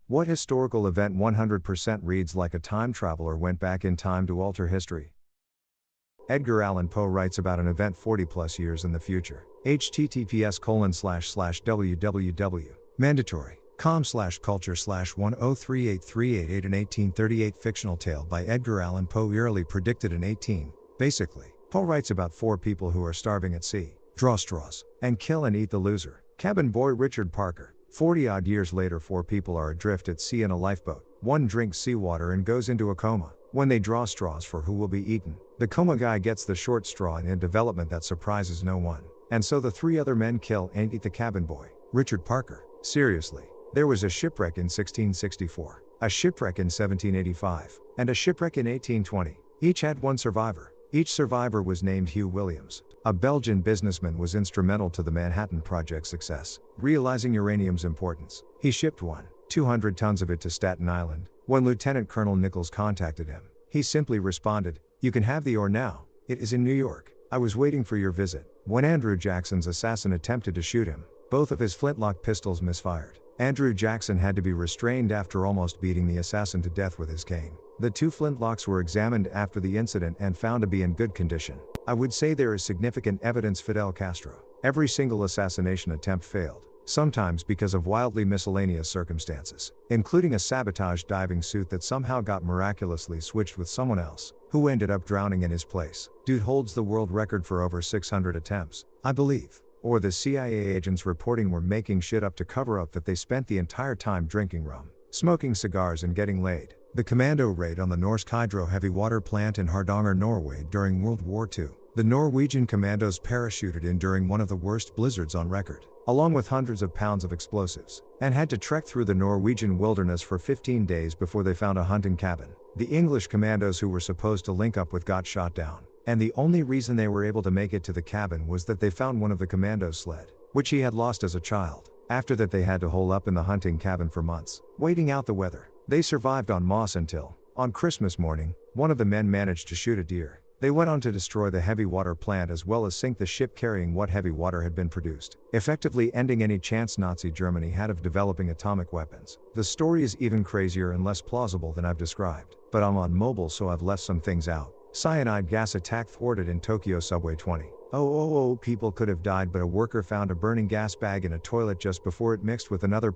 What historical event 100% reads like a time traveler went back in time to alter history? Edgar Allan Poe writes about an event 40 plus years in the future. https://www. Mandatory. com/culture/1038388 an 1838 fictional tale by Edgar Allan Poe eerily predicted in 18. Basically, Poe writes about 4 people who are starving at sea, draw straws, and kill and eat the loser. Cabin boy Richard Parker. 40-odd years later 4 people are adrift at sea in a lifeboat. One drinks seawater and goes into a coma. When they draw straws for who will be eaten, the coma guy gets the short straw in a development that surprises no one. And so the 3 other men kill and eat the cabin boy, Richard Parker. Seriously. There was a shipwreck in 1664, a shipwreck in 1785, and a shipwreck in 1820. Each had one survivor. Each survivor was named Hugh Williams. A Belgian businessman was instrumental to the Manhattan Project's success. Realizing uranium's importance, he shipped 200 tons of it to Staten Island. When Lieutenant Colonel Nichols contacted him, he simply responded, "You can have the ore now. It is in New York. I was waiting for your visit." When Andrew Jackson's assassin attempted to shoot him, both of his flintlock pistols misfired. Andrew Jackson had to be restrained after almost beating the assassin to death with his cane. The 2 flintlocks were examined after the incident and found to be in good condition. I would say there is significant evidence Fidel Castro. Every single assassination attempt failed, sometimes because of wildly miscellaneous circumstances, including a sabotage diving suit that somehow got miraculously switched with someone else, who ended up drowning in his place. Dude holds the world record for over 600 attempts, I believe. Or the CIA agents reporting were making shit up to cover up that they spent the entire time drinking rum, smoking cigars and getting laid. The commando raid on the Norsk Hydro heavy water plant in Hardanger, Norway during World War II. The Norwegian commandos parachuted in during one of the worst blizzards on record, along with hundreds of pounds of explosives, and had to trek through the Norwegian wilderness for 15 days before they found a hunting cabin. The English commandos who were supposed to link up with got shot down, and the only reason they were able to make it to the cabin was that they found one of the commandos' sled, which he had lost as a child. After that they had to hole up in the hunting cabin for months, waiting out the weather. They survived on moss until, on Christmas morning, one of the men managed to shoot a deer. They went on to destroy the heavy water plant as well as sink the ship carrying what heavy water had been produced, effectively ending any chance Nazi Germany had of developing atomic weapons. The story is even crazier and less plausible than I've described, but I'm on mobile so I've left some things out. Cyanide gas attack thwarted in Tokyo subway 20. People could have died, but a worker found a burning gas bag in a toilet just before it mixed with another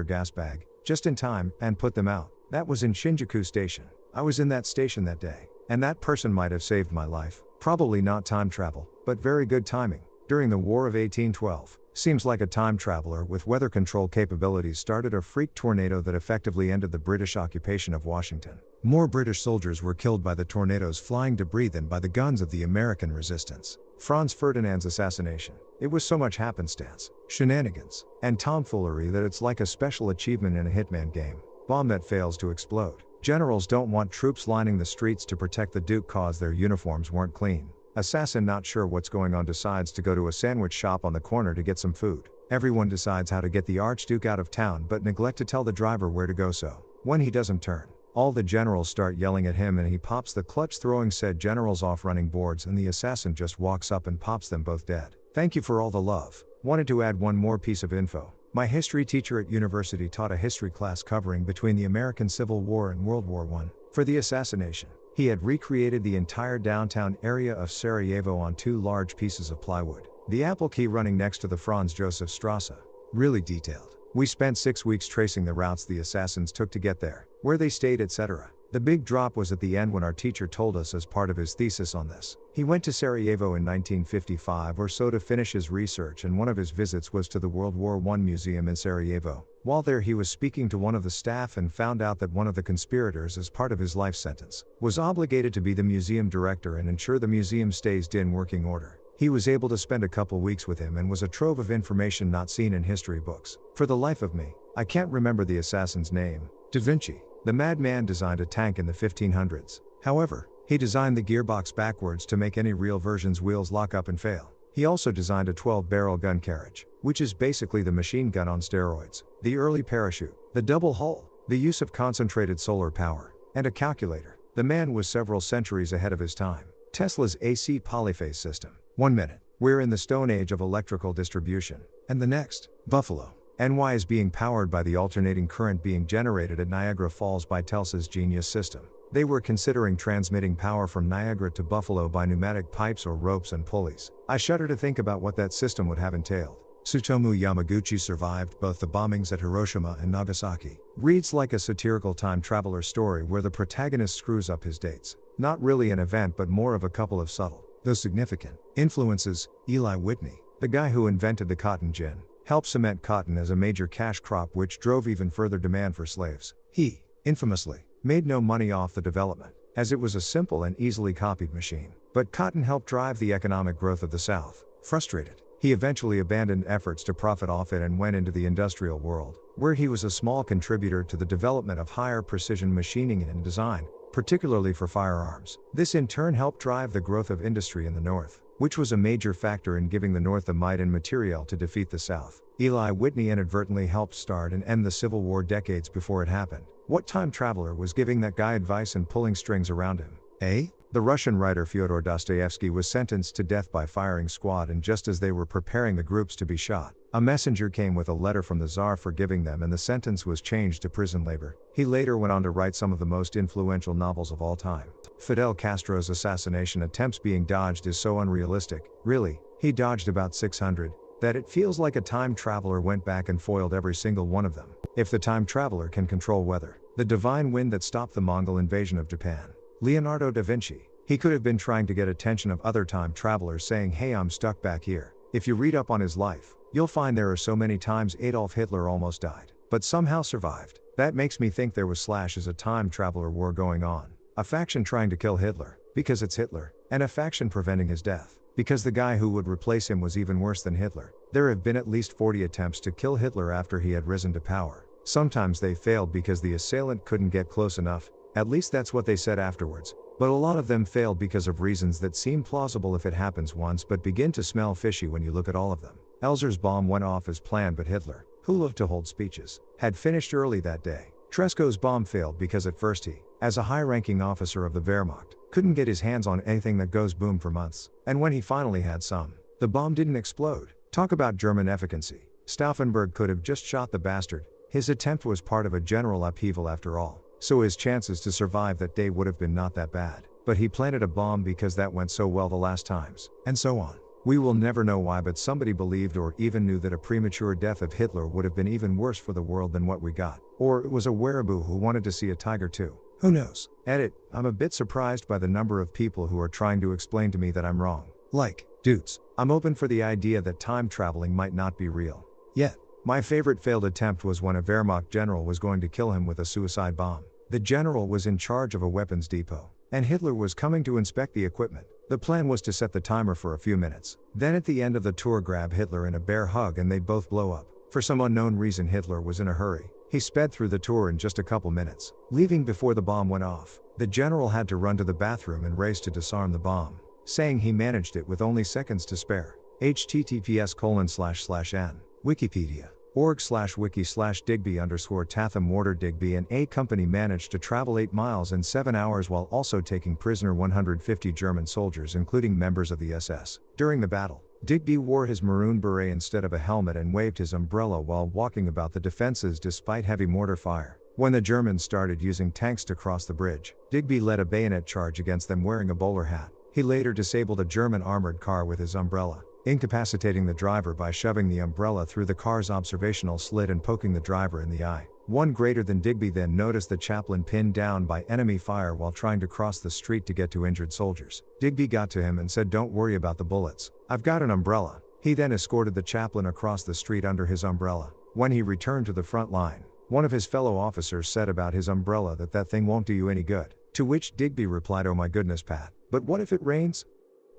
gas bag, just in time, and put them out. That was in Shinjuku Station. I was in that station that day, and that person might have saved my life. Probably not time travel, but very good timing. During the War of 1812, seems like a time traveler with weather control capabilities started a freak tornado that effectively ended the British occupation of Washington. More British soldiers were killed by the tornado's flying debris than by the guns of the American resistance. Franz Ferdinand's assassination. It was so much happenstance, shenanigans, and tomfoolery that it's like a special achievement in a Hitman game. Bomb that fails to explode. Generals don't want troops lining the streets to protect the Duke cause their uniforms weren't clean. Assassin not sure what's going on decides to go to a sandwich shop on the corner to get some food. Everyone decides how to get the Archduke out of town but neglect to tell the driver where to go, so when he doesn't turn, all the generals start yelling at him and he pops the clutch, throwing said generals off running boards, and the assassin just walks up and pops them both dead. Thank you for all the love. Wanted to add one more piece of info. My history teacher at university taught a history class covering between the American Civil War and World War I. For the assassination, he had recreated the entire downtown area of Sarajevo on 2 large pieces of plywood, the Apple Key running next to the Franz Josef Strasse. Really detailed. We spent 6 weeks tracing the routes the assassins took to get there, where they stayed, etc. The big drop was at the end when our teacher told us as part of his thesis on this. He went to Sarajevo in 1955 or so to finish his research, and one of his visits was to the World War I Museum in Sarajevo. While there he was speaking to one of the staff and found out that one of the conspirators, as part of his life sentence, was obligated to be the museum director and ensure the museum stays in working order. He was able to spend a couple weeks with him and was a trove of information not seen in history books. For the life of me, I can't remember the assassin's name. Da Vinci. The madman designed a tank in the 1500s. However, he designed the gearbox backwards to make any real version's wheels lock up and fail. He also designed a 12-barrel gun carriage, which is basically the machine gun on steroids, the early parachute, the double hull, the use of concentrated solar power, and a calculator. The man was several centuries ahead of his time. Tesla's AC polyphase system. 1 minute. We're in the Stone Age of electrical distribution. And the next, Buffalo. NY is being powered by the alternating current being generated at Niagara Falls by Telsa's Genius system. They were considering transmitting power from Niagara to Buffalo by pneumatic pipes or ropes and pulleys. I shudder to think about what that system would have entailed. Tsutomu Yamaguchi survived both the bombings at Hiroshima and Nagasaki. Reads like a satirical time traveler story where the protagonist screws up his dates. Not really an event but more of a couple of subtle, though significant, influences. Eli Whitney, the guy who invented the cotton gin, helped cement cotton as a major cash crop which drove even further demand for slaves. He, infamously, made no money off the development, as it was a simple and easily copied machine. But cotton helped drive the economic growth of the South. Frustrated, he eventually abandoned efforts to profit off it and went into the industrial world, where he was a small contributor to the development of higher precision machining and design, particularly for firearms. This in turn helped drive the growth of industry in the North, which was a major factor in giving the North the might and material to defeat the South. Eli Whitney inadvertently helped start and end the Civil War decades before it happened. What time traveler was giving that guy advice and pulling strings around him? Eh? The Russian writer Fyodor Dostoevsky was sentenced to death by firing squad, and just as they were preparing the groups to be shot, a messenger came with a letter from the Tsar forgiving them and the sentence was changed to prison labor. He later went on to write some of the most influential novels of all time. Fidel Castro's assassination attempts being dodged is so unrealistic, really, he dodged about 600, that it feels like a time traveler went back and foiled every single one of them. If the time traveler can control weather, the divine wind that stopped the Mongol invasion of Japan, Leonardo da Vinci, he could have been trying to get attention of other time travelers saying, hey, I'm stuck back here. If you read up on his life, you'll find there are so many times Adolf Hitler almost died, but somehow survived. That makes me think there was / a time traveler war going on. A faction trying to kill Hitler, because it's Hitler, and a faction preventing his death, because the guy who would replace him was even worse than Hitler. There have been at least 40 attempts to kill Hitler after he had risen to power. Sometimes they failed because the assailant couldn't get close enough, at least that's what they said afterwards. But a lot of them failed because of reasons that seem plausible if it happens once but begin to smell fishy when you look at all of them. Elzer's bomb went off as planned, but Hitler, who loved to hold speeches, had finished early that day. Tresco's bomb failed because at first he, as a high-ranking officer of the Wehrmacht, couldn't get his hands on anything that goes boom for months, and when he finally had some, the bomb didn't explode. Talk about German efficacy. Stauffenberg could have just shot the bastard. His attempt was part of a general upheaval after all, so his chances to survive that day would have been not that bad. But he planted a bomb because that went so well the last times, and so on. We will never know why, but somebody believed or even knew that a premature death of Hitler would have been even worse for the world than what we got. Or it was a wereaboo who wanted to see a tiger too. Who knows? Edit, I'm a bit surprised by the number of people who are trying to explain to me that I'm wrong. Like, dudes, I'm open for the idea that time traveling might not be real. Yet, my favorite failed attempt was when a Wehrmacht general was going to kill him with a suicide bomb. The general was in charge of a weapons depot, and Hitler was coming to inspect the equipment. The plan was to set the timer for a few minutes, then at the end of the tour grab Hitler in a bear hug and they'd both blow up. For some unknown reason Hitler was in a hurry. He sped through the tour in just a couple minutes, leaving before the bomb went off. The general had to run to the bathroom and race to disarm the bomb, saying he managed it with only seconds to spare. https://n Wikipedia org/wiki/Digby_Tatham Warder Digby and A Company managed to travel 8 miles in 7 hours while also taking prisoner 150 German soldiers including members of the SS. During the battle, Digby wore his maroon beret instead of a helmet and waved his umbrella while walking about the defenses despite heavy mortar fire. When the Germans started using tanks to cross the bridge, Digby led a bayonet charge against them wearing a bowler hat. He later disabled a German armored car with his umbrella, incapacitating the driver by shoving the umbrella through the car's observational slit and poking the driver in the eye. One greater than Digby then noticed the chaplain pinned down by enemy fire while trying to cross the street to get to injured soldiers. Digby got to him and said, "Don't worry about the bullets. I've got an umbrella." He then escorted the chaplain across the street under his umbrella. When he returned to the front line, one of his fellow officers said about his umbrella that thing won't do you any good. To which Digby replied, "Oh my goodness, Pat, but what if it rains?"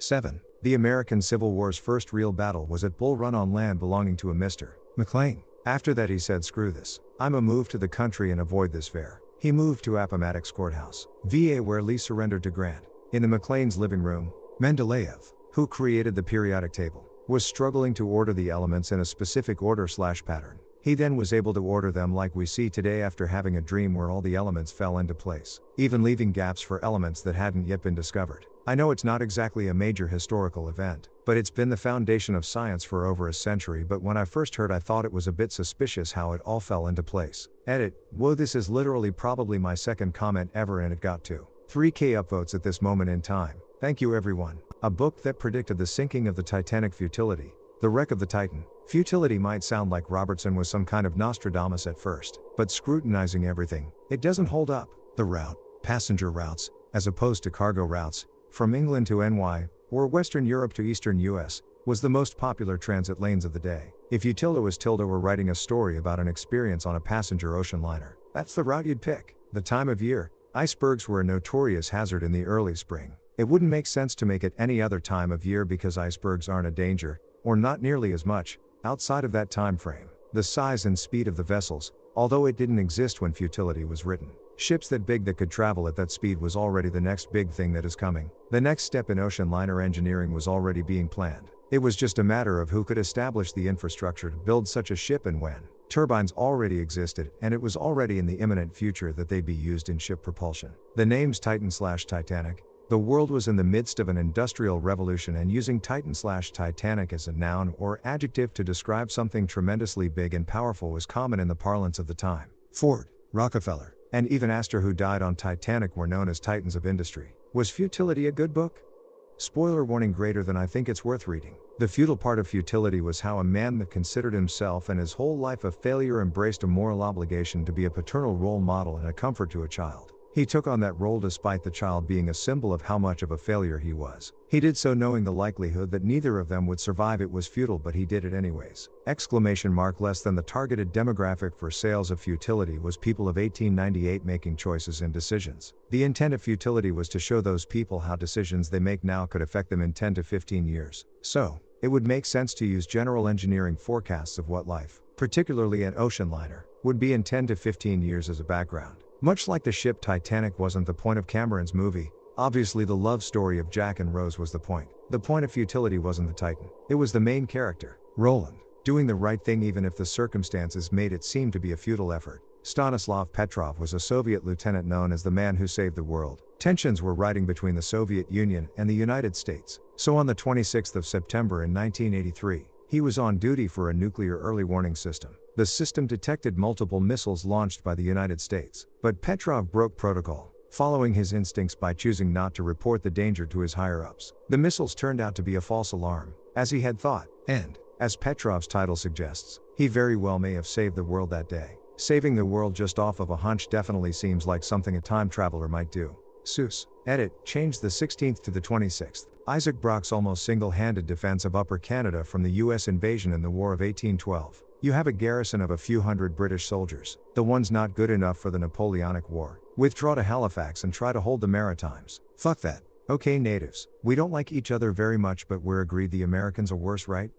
7. The American Civil War's first real battle was at Bull Run on land belonging to a Mr. McLean. After that he said, "Screw this. I'ma move to the country and avoid this fair." He moved to Appomattox Courthouse, VA, where Lee surrendered to Grant. In the McLean's living room, Mendeleev, who created the periodic table, was struggling to order the elements in a specific order/pattern. He then was able to order them like we see today after having a dream where all the elements fell into place, even leaving gaps for elements that hadn't yet been discovered. I know it's not exactly a major historical event, but it's been the foundation of science for over a century. But when I first heard, I thought it was a bit suspicious how it all fell into place. Edit. Whoa, this is literally probably my second comment ever, and it got to 3K upvotes at this moment in time. Thank you everyone. A book that predicted the sinking of the Titanic. Futility. The Wreck of the Titan. Futility might sound like Robertson was some kind of Nostradamus at first, but scrutinizing everything, it doesn't hold up. The route, passenger routes, as opposed to cargo routes, from England to NY, or Western Europe to Eastern US, was the most popular transit lanes of the day. If you were writing a story about an experience on a passenger ocean liner, that's the route you'd pick. The time of year, icebergs were a notorious hazard in the early spring. It wouldn't make sense to make it any other time of year because icebergs aren't a danger, or not nearly as much, outside of that time frame. The size and speed of the vessels, although it didn't exist when Futility was written. Ships that big that could travel at that speed was already the next big thing that is coming. The next step in ocean liner engineering was already being planned. It was just a matter of who could establish the infrastructure to build such a ship and when. Turbines already existed, and it was already in the imminent future that they'd be used in ship propulsion. The names Titan/Titanic. The world was in the midst of an industrial revolution, and using Titan/Titanic as a noun or adjective to describe something tremendously big and powerful was common in the parlance of the time. Ford, Rockefeller, and even Astor, who died on Titanic, were known as titans of industry. Was Futility a good book? Spoiler warning greater than I think it's worth reading. The futile part of Futility was how a man that considered himself and his whole life a failure embraced a moral obligation to be a paternal role model and a comfort to a child. He took on that role despite the child being a symbol of how much of a failure he was. He did so knowing the likelihood that neither of them would survive. It was futile, but he did it anyways. ! Less than the targeted demographic for sales of Futility was people of 1898 making choices and decisions. The intent of Futility was to show those people how decisions they make now could affect them in 10 to 15 years. So, it would make sense to use general engineering forecasts of what life, particularly an ocean liner, would be in 10 to 15 years as a background. Much like the ship Titanic wasn't the point of Cameron's movie, obviously the love story of Jack and Rose was the point. The point of Futility wasn't the Titan. It was the main character, Roland, doing the right thing even if the circumstances made it seem to be a futile effort. Stanislav Petrov was a Soviet lieutenant known as the man who saved the world. Tensions were rising between the Soviet Union and the United States. So on the 26th of September in 1983, he was on duty for a nuclear early warning system. The system detected multiple missiles launched by the United States, but Petrov broke protocol, following his instincts by choosing not to report the danger to his higher-ups. The missiles turned out to be a false alarm, as he had thought, and, as Petrov's title suggests, he very well may have saved the world that day. Saving the world just off of a hunch definitely seems like something a time traveler might do. Seuss. Edit. Changed the 16th to the 26th. Isaac Brock's almost single-handed defense of Upper Canada from the US invasion in the War of 1812. You have a garrison of a few hundred British soldiers, the ones not good enough for the Napoleonic War. Withdraw to Halifax and try to hold the Maritimes. Fuck that. Okay natives, we don't like each other very much, but we're agreed the Americans are worse, right?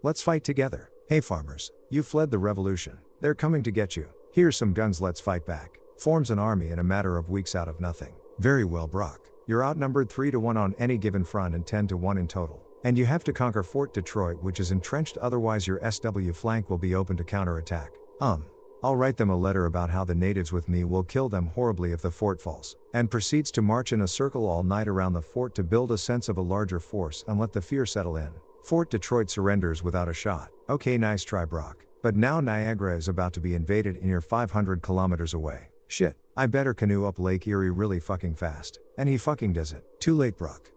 Let's fight together. Hey farmers, you fled the revolution. They're coming to get you. Here's some guns, let's fight back. Forms an army in a matter of weeks out of nothing. Very well, Brock. You're outnumbered 3-1 on any given front and 10-1 in total. And you have to conquer Fort Detroit, which is entrenched, otherwise your SW flank will be open to counterattack. I'll write them a letter about how the natives with me will kill them horribly if the fort falls. And proceeds to march in a circle all night around the fort to build a sense of a larger force and let the fear settle in. Fort Detroit surrenders without a shot. Okay, nice try, Brock. But now Niagara is about to be invaded and you're 500 kilometers away. Shit, I better canoe up Lake Erie really fucking fast. And he fucking does it. Too late, Brock.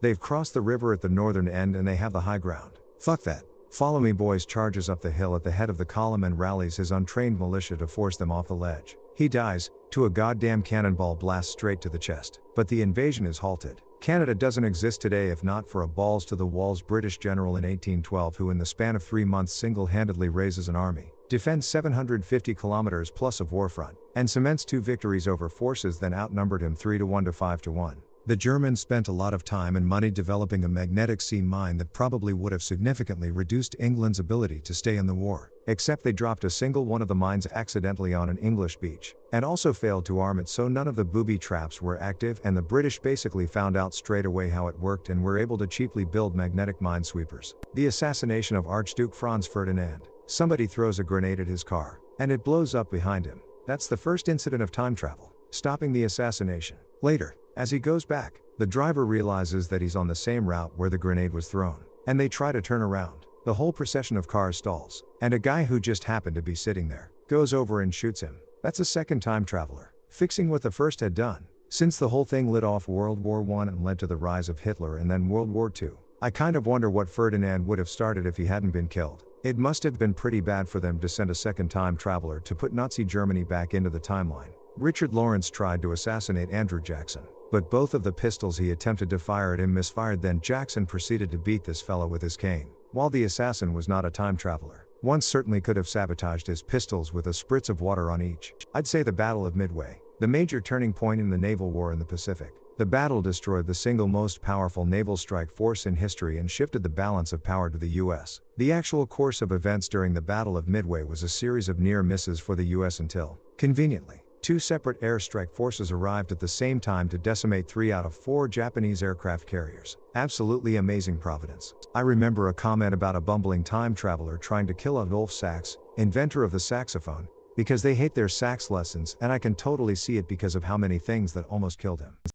They've crossed the river at the northern end and they have the high ground. Fuck that. Follow me, boys. Charges up the hill at the head of the column and rallies his untrained militia to force them off the ledge. He dies, to a goddamn cannonball blast straight to the chest. But the invasion is halted. Canada doesn't exist today if not for a balls-to-the-walls British general in 1812 who in the span of 3 months single-handedly raises an army, defends 750 kilometers plus of warfront, and cements 2 victories over forces then outnumbered him 3-1 to 5-1. The Germans spent a lot of time and money developing a magnetic sea mine that probably would have significantly reduced England's ability to stay in the war, except they dropped a single one of the mines accidentally on an English beach, and also failed to arm it so none of the booby traps were active, and the British basically found out straight away how it worked and were able to cheaply build magnetic minesweepers. The assassination of Archduke Franz Ferdinand. Somebody throws a grenade at his car, and it blows up behind him. That's the first incident of time travel, stopping the assassination. Later, as he goes back, The driver realizes that he's on the same route where the grenade was thrown, and they try to turn around. The whole procession of cars stalls, and a guy who just happened to be sitting there goes over and shoots him. That's a second time traveler, fixing what the first had done. Since the whole thing lit off World War I and led to the rise of Hitler and then World War II, I kind of wonder what Ferdinand would have started if he hadn't been killed. It must have been pretty bad for them to send a second time traveler to put Nazi Germany back into the timeline. Richard Lawrence tried to assassinate Andrew Jackson, but both of the pistols he attempted to fire at him misfired. Then Jackson proceeded to beat this fellow with his cane. While the assassin was not a time traveler, one certainly could have sabotaged his pistols with a spritz of water on each. I'd say the Battle of Midway, the major turning point in the naval war in the Pacific. The battle destroyed the single most powerful naval strike force in history and shifted the balance of power to the US. The actual course of events during the Battle of Midway was a series of near misses for the US until, conveniently, two separate airstrike forces arrived at the same time to decimate 3 out of 4 Japanese aircraft carriers. Absolutely amazing providence. I remember a comment about a bumbling time traveler trying to kill Adolphe Sax, inventor of the saxophone, because they hate their sax lessons, and I can totally see it because of how many things that almost killed him.